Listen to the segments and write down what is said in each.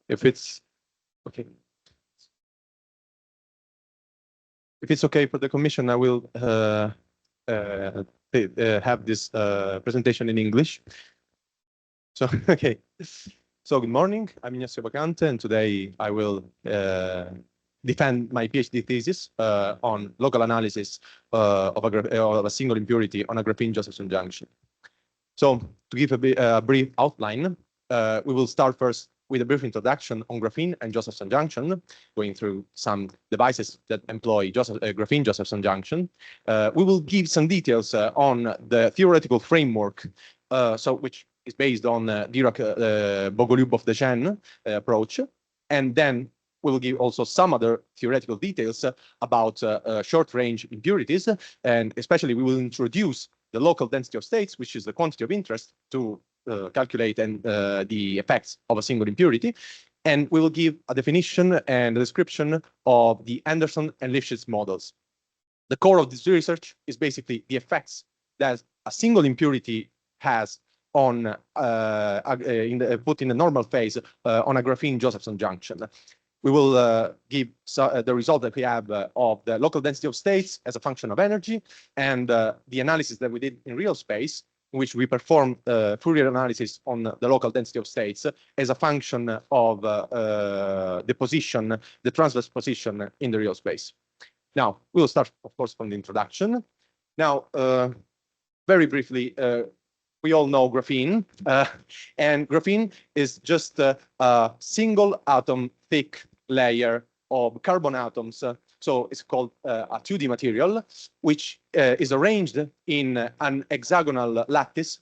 if it's okay. If it's okay for the commission, I will have this presentation in English. So, okay. So, good morning. I'm Ignazio Vacante, and today I will defend my PhD thesis on local analysis of a single impurity on a graphene Josephson junction. So, to give a brief outline, we will start first with a brief introduction on graphene and Josephson junction, going through some devices that employ graphene Josephson junction. We will give some details on the theoretical framework, which is based on Dirac Bogoliubov approach, and then we will give also some other theoretical details about short-range impurities, and especially we will introduce the local density of states, which is the quantity of interest to calculate and the effects of a single impurity. And we will give a definition and a description of the Anderson and Lifshitz models. The core of this research is basically the effects that a single impurity has on put in the normal phase on a graphene Josephson junction. We will give the result that we have of the local density of states as a function of energy, and the analysis that we did in real space, in which we performed Fourier analysis on the local density of states as a function of the position, the transverse position in the real space. Now, we will start, of course, from the introduction. Now, very briefly, we all know graphene, and graphene is just a single atom thick layer of carbon atoms. So it's called a 2D material, which is arranged in an hexagonal lattice,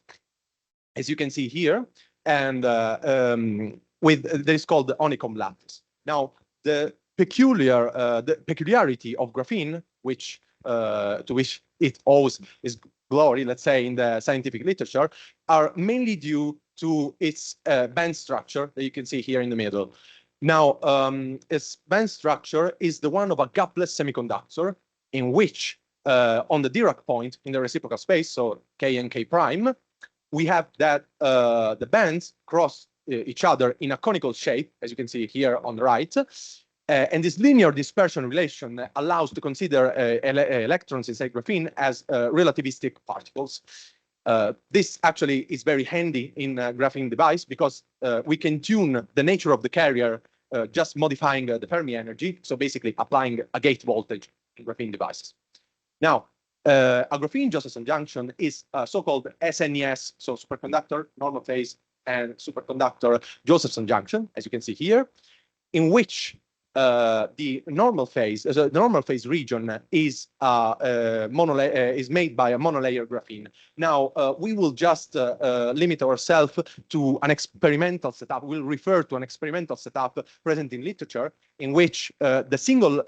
as you can see here, and this is called the honeycomb lattice. Now, the peculiarity of graphene, which to which it owes its glory, let's say, in the scientific literature, are mainly due to its band structure that you can see here in the middle. Now, its band structure is the one of a gapless semiconductor, in which on the Dirac point in the reciprocal space, so K and K prime, we have that the bands cross each other in a conical shape, as you can see here on the right. And this linear dispersion relation allows to consider electrons inside graphene as relativistic particles. This actually is very handy in a graphene device because we can tune the nature of the carrier just modifying the Fermi energy, so basically applying a gate voltage in graphene devices. Now, a graphene Josephson junction is a so-called SNES, so superconductor, normal phase, and superconductor Josephson junction, as you can see here, in which the normal phase region is made by a monolayer graphene. Now, we will just limit ourselves to an experimental setup. We'll refer to an experimental setup present in literature, in which the single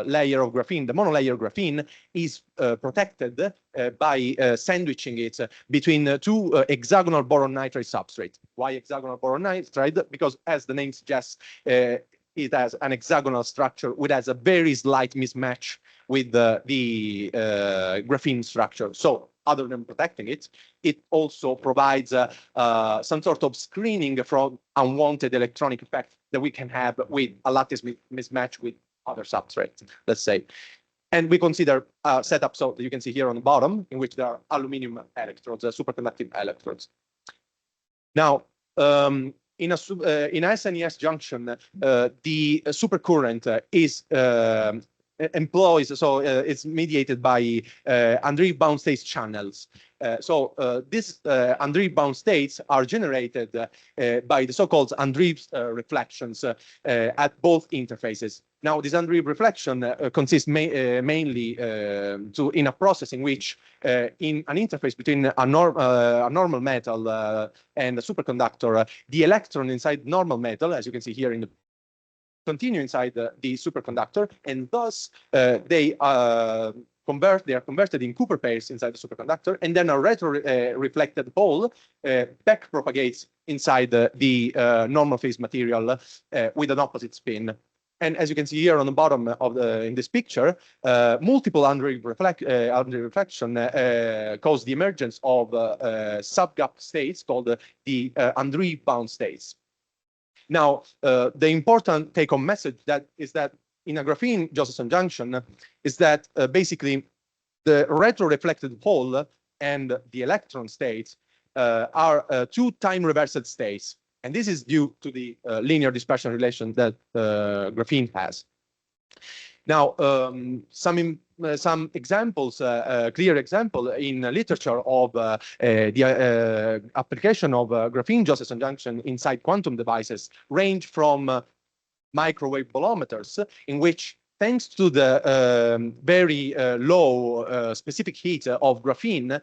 layer of graphene, the monolayer graphene, is protected by sandwiching it between two hexagonal boron nitride substrates. Why hexagonal boron nitride? Because, as the name suggests, it has an hexagonal structure which has a very slight mismatch with the graphene structure. So, other than protecting it, it also provides some sort of screening from unwanted electronic effects that we can have with a lattice mismatch with other substrates, let's say. And we consider a setup, so that you can see here on the bottom, in which there are aluminum electrodes, superconducting electrodes. Now, in a SNES junction, the supercurrent is it's mediated by Andreev bound states channels. These Andreev bound states are generated by the so-called Andreev reflections at both interfaces. Now, this Andreev reflection consists mainly in a process in which, in an interface between a normal metal and a superconductor, the electron inside normal metal, as you can see here in the continue inside the superconductor, and thus they are converted in Cooper pairs inside the superconductor, and then a retro-reflected hole back propagates inside the normal phase material with an opposite spin. And as you can see here on the bottom of in this picture, multiple Andreev reflection cause the emergence of subgap states called the Andreev bound states. Now, the important take-home message is that in a graphene Josephson junction is that basically the retroreflected hole and the electron states are two time-reversed states. And this is due to the linear dispersion relation that graphene has. Now, some examples, clear example in literature of the application of graphene Josephson junction inside quantum devices range from microwave bolometers, in which, thanks to the very low specific heat of graphene,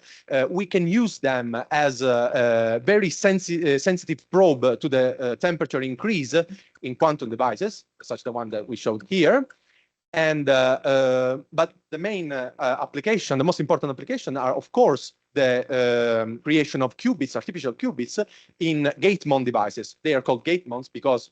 we can use them as a very sensitive probe to the temperature increase in quantum devices, such the one that we showed here. And but the main application, the most important application, are of course the creation of qubits, artificial qubits, in gate-mount devices. They are called gate-mounts because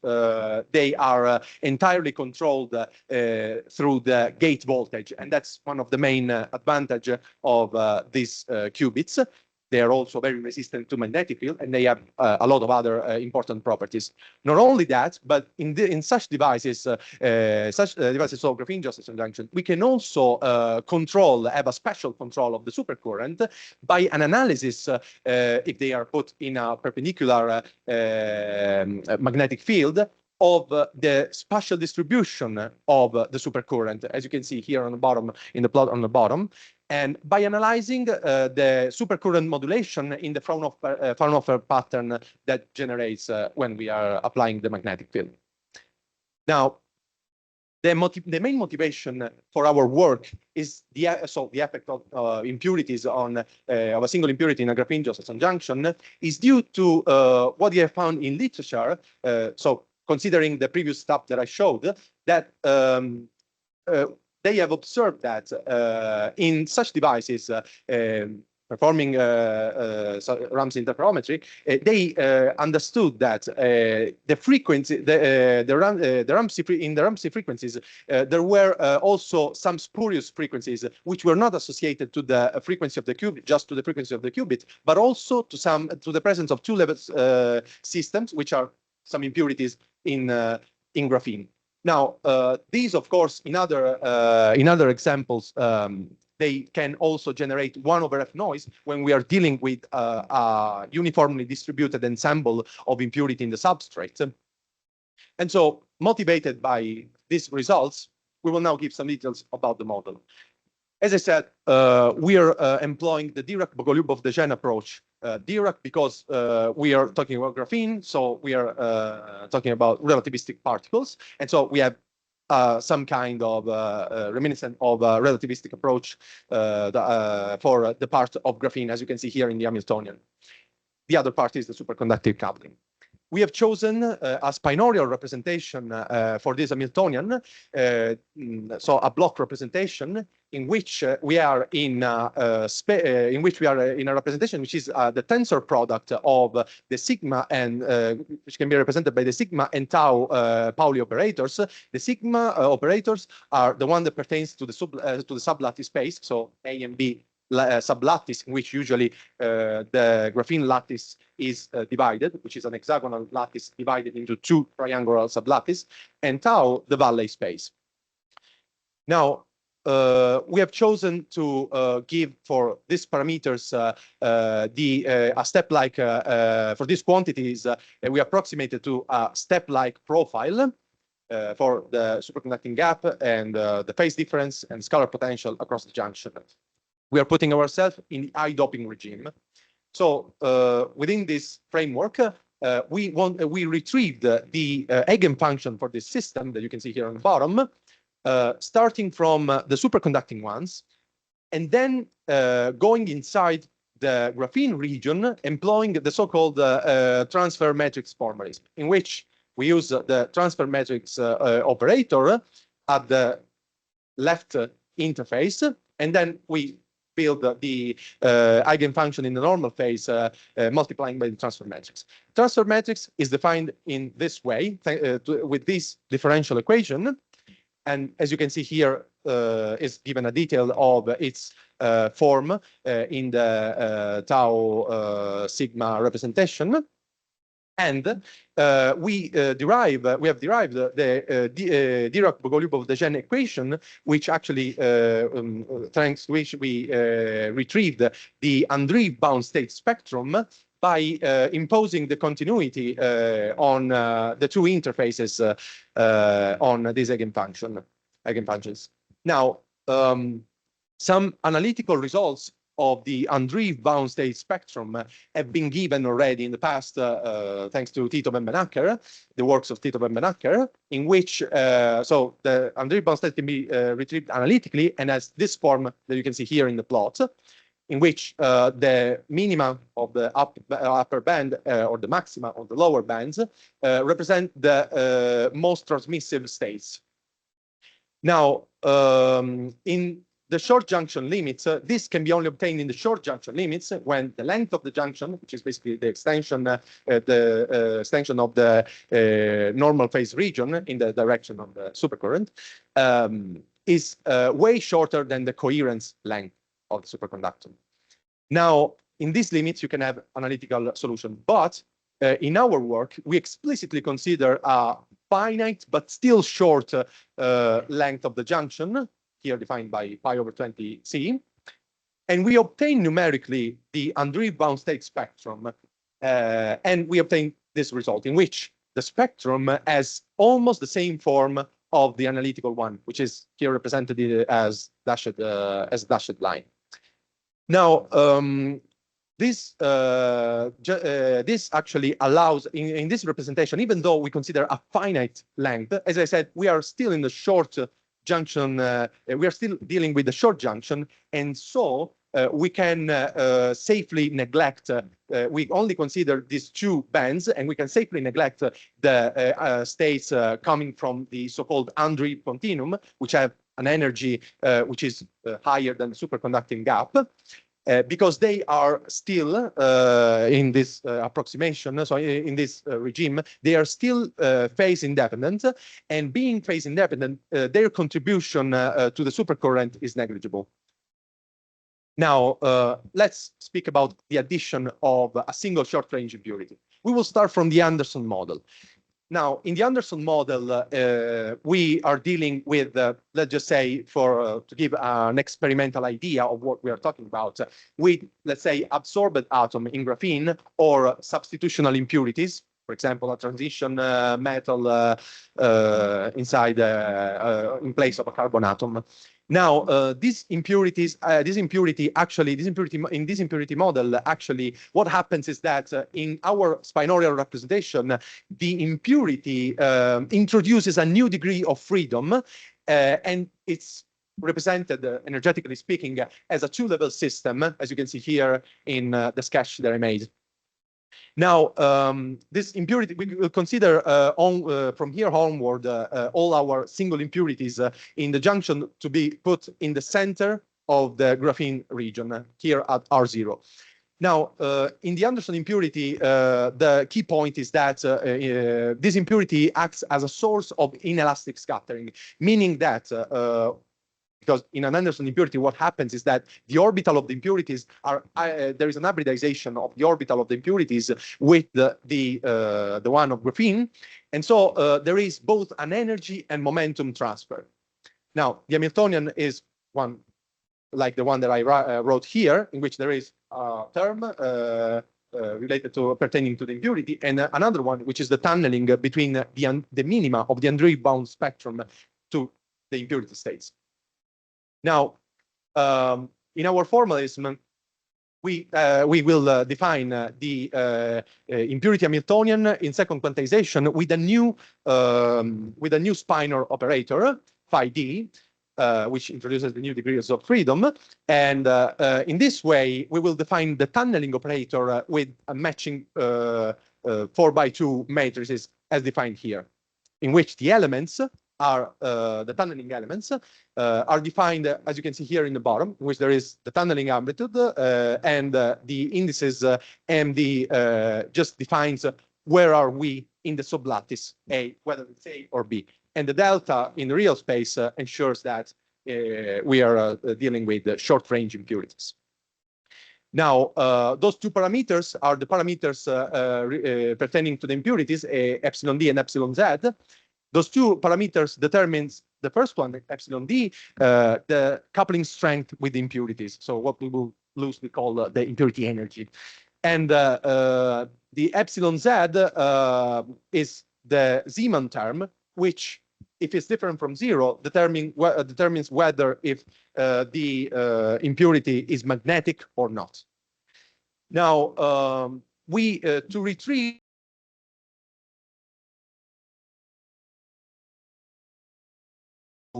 they are entirely controlled through the gate voltage, and that's one of the main advantage of these qubits. They are also very resistant to magnetic field, and they have a lot of other important properties. Not only that, but in such devices, of graphene Josephson junction, we can also have a spatial control of the supercurrent by an analysis if they are put in a perpendicular magnetic field of the spatial distribution of the supercurrent, as you can see here on the bottom, in the plot on the bottom. And by analyzing the supercurrent modulation in the Fraunhofer pattern that generates when we are applying the magnetic field. Now, the main motivation for our work is the effect of impurities on of a single impurity in a graphene Josephson junction is due to what we have found in literature. So considering the previous stuff that I showed, that they have observed that in such devices performing Ramsey interferometry, they understood that the frequency, in the Ramsey frequencies, there were also some spurious frequencies which were not associated to the frequency of the qubit, just to the frequency of the qubit, but also to the presence of two-level systems, which are some impurities in graphene. Now, these, of course, in other examples, they can also generate 1/f noise when we are dealing with a uniformly distributed ensemble of impurity in the substrate. And so, motivated by these results, we will now give some details about the model. As I said, we are employing the Dirac-Bogoliubov-Dejean approach. Dirac because we are talking about graphene, so we are talking about relativistic particles, and so we have some kind of reminiscent of a relativistic approach for the part of graphene, as you can see here in the Hamiltonian. The other part is the superconductive coupling. We have chosen a spinorial representation for this Hamiltonian, so a block representation in which we are in a representation which is the tensor product of the sigma and which can be represented by the sigma and tau Pauli operators. The sigma operators are the one that pertains to the sublattice space, so A and B sublattice, in which usually the graphene lattice is divided, which is an hexagonal lattice divided into two triangular sublattice, and tau, the Valley space. Now, we have chosen to give for these parameters a step-like, for these quantities, we approximated to a step-like profile for the superconducting gap and the phase difference and scalar potential across the junction. We are putting ourselves in the high doping regime. So within this framework, we retrieved the eigenfunction for this system that you can see here on the bottom, starting from the superconducting ones, and then going inside the graphene region, employing the so-called transfer matrix formalism, in which we use the transfer matrix operator at the left interface, and then we build the eigenfunction in the normal phase, multiplying by the transfer matrix. Transfer matrix is defined in this way, with this differential equation. And as you can see here, is given a detail of its form in the tau sigma representation. And we have derived the Dirac-Bogoliubov-Dejean equation, which actually, thanks to which we retrieved the Andreev bound state spectrum by imposing the continuity on the two interfaces on these eigenfunctions. Now, some analytical results of the Andreev bound state spectrum have been given already in the past, thanks to Tito Benbenacker, the works of Tito Benbenacker, in which, so the Andreev bound state can be retrieved analytically and has this form that you can see here in the plot, in which the minima of the upper band or the maxima of the lower bands represent the most transmissive states. Now, in the short junction limits, this can be only obtained in the short junction limits when the length of the junction, which is basically the extension of the normal phase region in the direction of the supercurrent, is way shorter than the coherence length of the superconductor. Now, in these limits, you can have analytical solution, but in our work, we explicitly consider a finite but still short length of the junction, here defined by pi over 20c, and we obtain numerically the Andreev bound state spectrum, and we obtain this result in which the spectrum has almost the same form of the analytical one, which is here represented as dashed line. Now, this actually allows, in this representation, even though we consider a finite length, as I said, we are still in the short junction, we are still dealing with the short junction, and so we can safely neglect, we only consider these two bands, and we can safely neglect the states coming from the so-called Andreev continuum, which have an energy which is higher than the superconducting gap. Because they are still in this approximation, so in this regime, they are still phase independent, and being phase independent, their contribution to the supercurrent is negligible. Now, let's speak about the addition of a single short-range impurity. We will start from the Anderson model. Now, in the Anderson model, we are dealing with, let's just say, to give an experimental idea of what we are talking about, with, let's say, absorbed atom in graphene or substitutional impurities, for example, a transition metal inside, in place of a carbon atom. Now, these impurities, in this impurity model, actually, what happens is that in our spinorial representation, the impurity introduces a new degree of freedom, and it's represented, energetically speaking, as a two-level system, as you can see here in the sketch that I made. Now, this impurity, we will consider from here onward all our single impurities in the junction to be put in the center of the graphene region, here at R0. Now, in the Anderson impurity, the key point is that this impurity acts as a source of inelastic scattering, meaning that because in an Anderson impurity, what happens is that the orbital of the impurities are, there is an hybridization of the orbital of the impurities with the one of graphene. And so there is both an energy and momentum transfer. Now, the Hamiltonian is one like the one that I wrote here, in which there is a term related to pertaining to the impurity, and another one, which is the tunneling between the minima of the Andreev bound spectrum to the impurity states. Now, in our formalism, we will define the impurity Hamiltonian in second quantization with a new spinor operator, phi d, which introduces the new degrees of freedom. And in this way, we will define the tunneling operator with a matching 4x2 matrices as defined here, in which the elements are the tunneling elements are defined, as you can see here in the bottom, in which there is the tunneling amplitude and the indices MD just defines where are we in the sublattice A, whether it's A or B. And the delta in the real space ensures that we are dealing with short-range impurities. Now, those two parameters are the parameters pertaining to the impurities, epsilon d and epsilon z. Those two parameters determines the first one, epsilon d, the coupling strength with the impurities. So what we will loosely call the impurity energy. And the epsilon z is the Zeeman term, which, if it's different from zero, determines whether if the impurity is magnetic or not. Now, to retrieve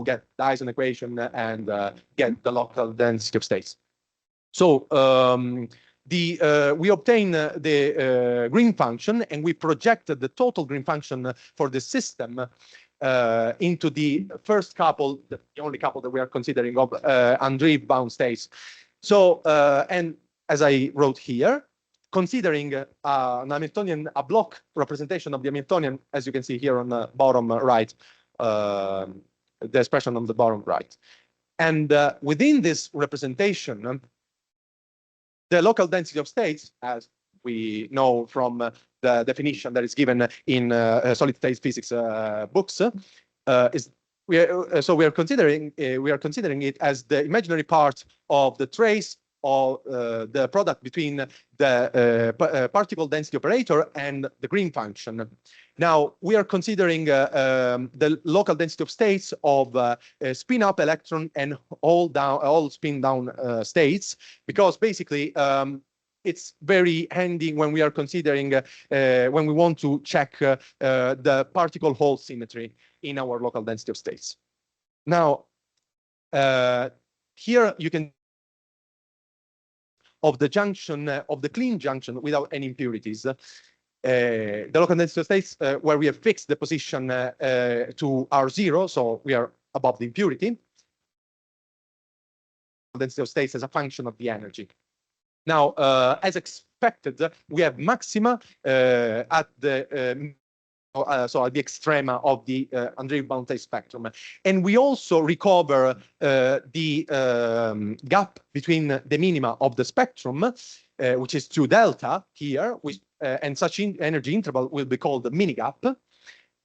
get the Dyson equation and get the local density of states. So we obtain the green function, and we projected the total green function for the system into the first couple, the only couple that we are considering of Andreev bound states. So, and as I wrote here, considering an Hamiltonian, a block representation of the Hamiltonian, as you can see here on the bottom right, the expression on the bottom right. And within this representation, the local density of states, as we know from the definition that is given in solid state physics books, we are considering it as the imaginary part of the trace of the product between the particle density operator and the green function. Now, we are considering the local density of states of spin up electron and all spin down states, because basically it's very handy when we are considering when we want to check the particle hole symmetry in our local density of states. Now, here you can of the junction of the clean junction without any impurities. The local density of states where we have fixed the position to R0, so we are above the impurity. Density of states as a function of the energy. Now, as expected, we have maxima at the so at the extrema of the Andreev bound state spectrum, and we also recover the gap between the minima of the spectrum, which is 2 delta here, which and such energy interval will be called the mini gap,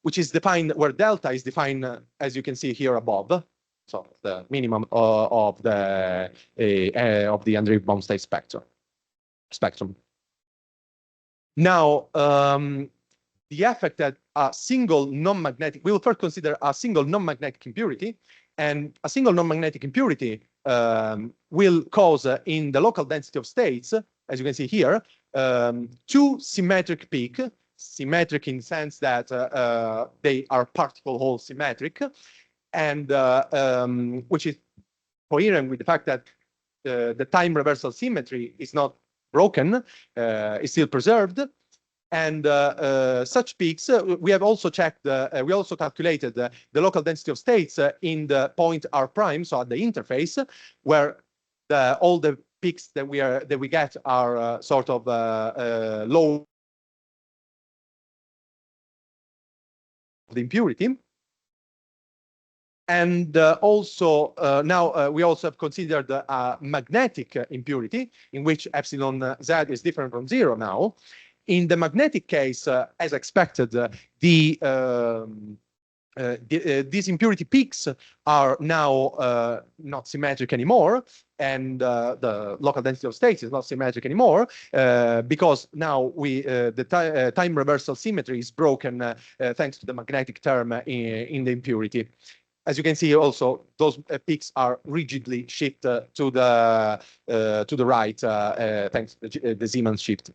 which is defined where delta is defined as you can see here above. So the minimum of the Andreev bound state spectrum. Now, the effect that a single non-magnetic, we will first consider a single non-magnetic impurity, and a single non-magnetic impurity will cause in the local density of states, as you can see here, 2 symmetric peaks, symmetric in the sense that they are particle hole symmetric, and which is coherent with the fact that the time reversal symmetry is not broken, is still preserved. And such peaks, we have also checked, we also calculated the local density of states in the point R prime, so at the interface, where all the peaks that we get are sort of low the impurity. And also now we also have considered a magnetic impurity in which epsilon z is different from 0 now. In the magnetic case, as expected, these impurity peaks are now not symmetric anymore, and the local density of states is not symmetric anymore because now the time reversal symmetry is broken thanks to the magnetic term in the impurity. As you can see, also those peaks are rigidly shifted to the right thanks to the Zeeman shift.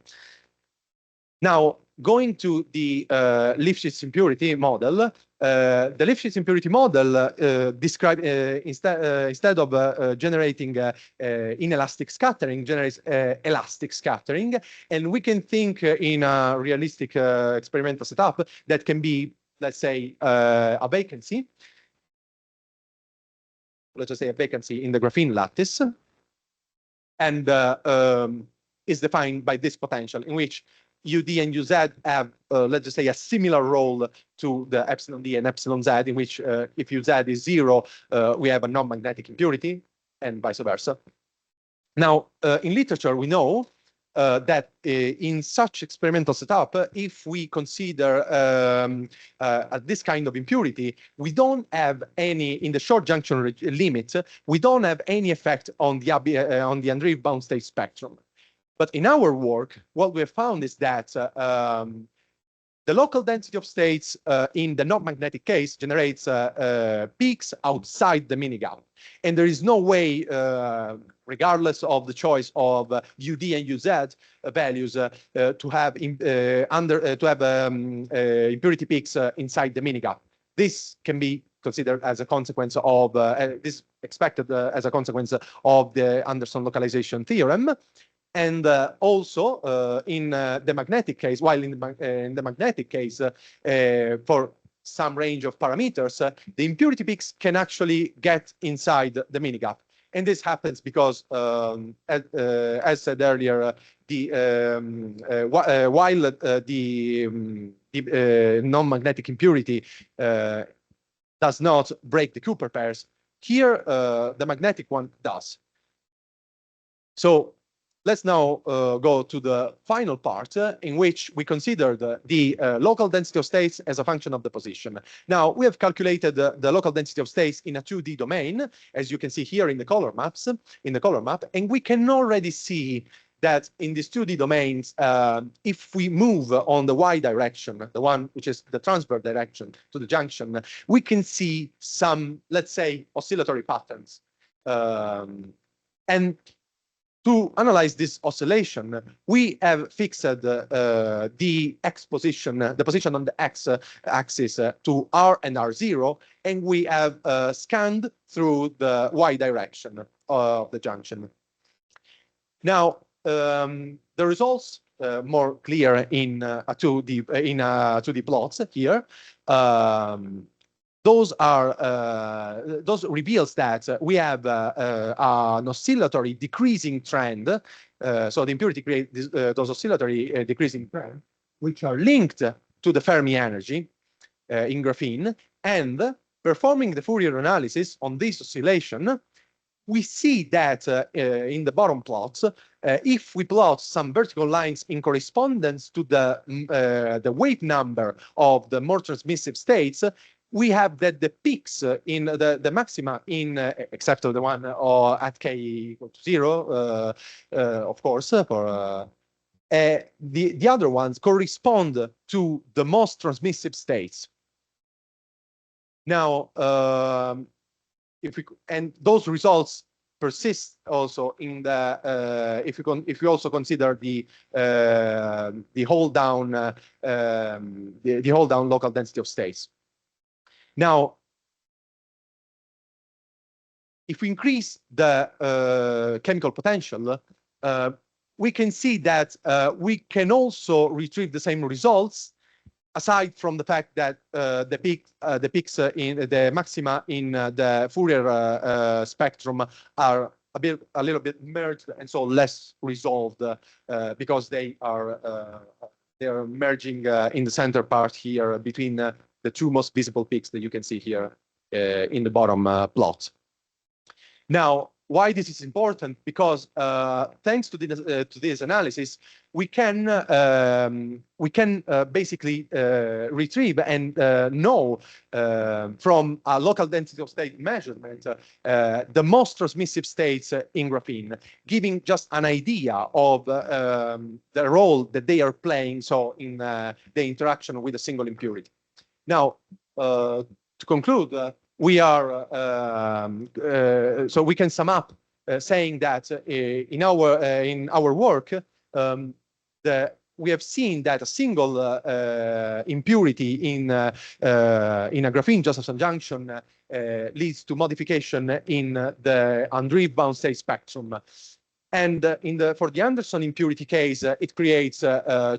Now, going to the Lifshitz impurity model, the Lifshitz impurity model describes instead of generating inelastic scattering, generates elastic scattering, and we can think in a realistic experimental setup that can be, let's say, a vacancy. Let's just say a vacancy in the graphene lattice, and is defined by this potential in which UD and UZ have, let's just say, a similar role to the epsilon D and epsilon Z, in which if UZ is 0, we have a non-magnetic impurity, and vice versa. Now, in literature, we know that in such experimental setup, if we consider this kind of impurity, we don't have any, in the short junction limit, we don't have any effect on the Andreev bound state spectrum. But in our work, what we have found is that the local density of states in the non-magnetic case generates peaks outside the mini-gap. And there is no way, regardless of the choice of UD and UZ values, to have impurity peaks inside the mini-gap. This can be considered as a consequence of, this expected as a consequence of the Anderson localization theorem. And also in the magnetic case, while in the magnetic case, for some range of parameters, the impurity peaks can actually get inside the mini-gap. And this happens because, as said earlier, while the non-magnetic impurity does not break the Cooper pairs, here the magnetic one does. So let's now go to the final part in which we consider the local density of states as a function of the position. Now, we have calculated the local density of states in a 2D domain, as you can see here in the color maps, and we can already see that in these 2D domains, if we move on the y direction, the one which is the transverse direction to the junction, we can see some, let's say, oscillatory patterns. And to analyze this oscillation, we have fixed the x position, the position on the x axis to R and R0, and we have scanned through the y direction of the junction. Now, the results more clear in a 2D plots here. Those reveals that we have an oscillatory decreasing trend. So the impurity creates those oscillatory decreasing trend, which are linked to the Fermi energy in graphene. And performing the Fourier analysis on this oscillation, we see that in the bottom plots, if we plot some vertical lines in correspondence to the weight number of the more transmissive states, we have that the peaks in the maxima in, except for the one at k equal to 0, of course, for the other ones correspond to the most transmissive states. Now, and those results persist also in the if you also consider the hold down the hold down local density of states. Now, if we increase the chemical potential, we can see that we can also retrieve the same results, aside from the fact that the peaks in the maxima in the Fourier spectrum are a little bit merged and so less resolved because they are merging in the center part here between the two most visible peaks that you can see here in the bottom plot. Now, why this is important? Because thanks to this analysis, we can basically retrieve and know from a local density of state measurement the most transmissive states in graphene, giving just an idea of the role that they are playing. So in the interaction with a single impurity. Now, to conclude, we are so we can sum up saying that in our work we have seen that a single impurity in a graphene Josephson junction leads to modification in the Andreev bound state spectrum. And for the Anderson impurity case, it creates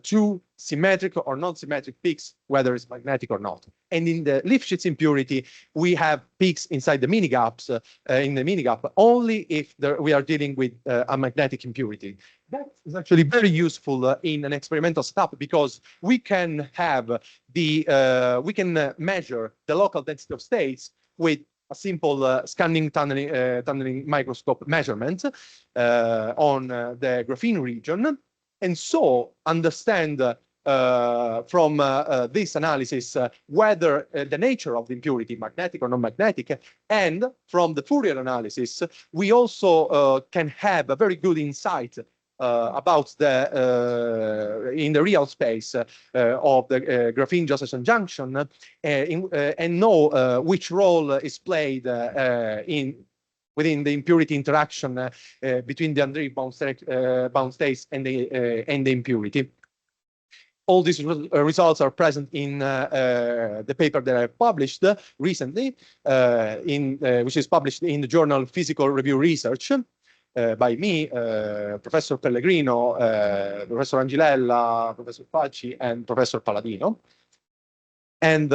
two symmetric or non-symmetric peaks, whether it's magnetic or not. And in the Lifshitz impurity, we have peaks inside the mini-gaps, in the mini-gap, only if we are dealing with a magnetic impurity. That is actually very useful in an experimental setup, because we can have we can measure the local density of states with a simple scanning tunneling microscope measurement on the graphene region, and so understand from this analysis whether the nature of the impurity, magnetic or non-magnetic, and from the Fourier analysis, we also can have a very good insight about the in the real space of the graphene Josephson junction and know which role is played within the impurity interaction between the Andreev bound states and the impurity. All these results are present in the paper that I published recently, which is published in the journal Physical Review Research by me, Professor Pellegrino, Professor Angilella, Professor Facci, and Professor Paladino. And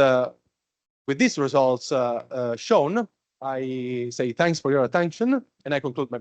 with these results shown, I say thanks for your attention, and I conclude my